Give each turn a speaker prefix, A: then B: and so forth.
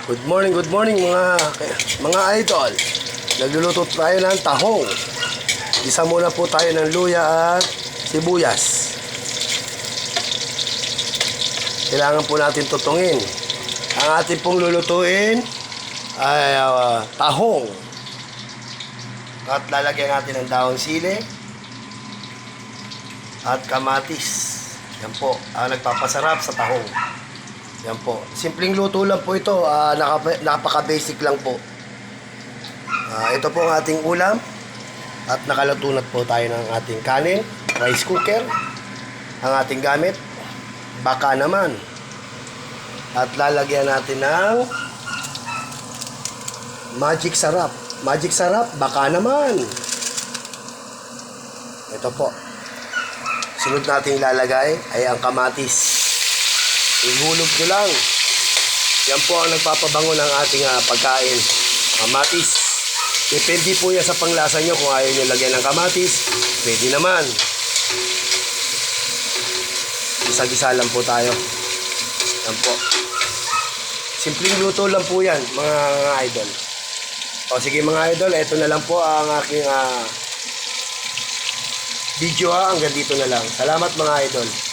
A: Good morning mga idol. Nagluluto tayo ng tahong. Isa muna po tayo ng luya at sibuyas. Kailangan po natin tutungin. Ang ating pong lulutuin ay tahong. At lalagyan natin ng dahong sili at kamatis. Yan po, ang nagpapasarap sa tahong. Yan po. Simpleng luto lang po ito. Napaka-basic lang po. Ito po ang ating ulam. At nakalutunat po tayo ng ating kanin, rice cooker. Ang ating gamit, baka naman. At lalagyan natin ng magic sarap. Magic sarap, baka naman. Ito po. Sunod nating ilalagay ay ang kamatis. Ihulog nyo lang. Yan po ang nagpapabango ng ating pagkain. Kamatis. Depende po yan sa panglasa nyo. Kung ayaw nyo lagyan ng kamatis, pwede naman. Gisa-gisa lang po tayo. Yan po. Simpleng luto lang po yan, mga idol. O sige mga idol, ito na lang po ang aking video. Hanggang dito na lang. Salamat mga idol.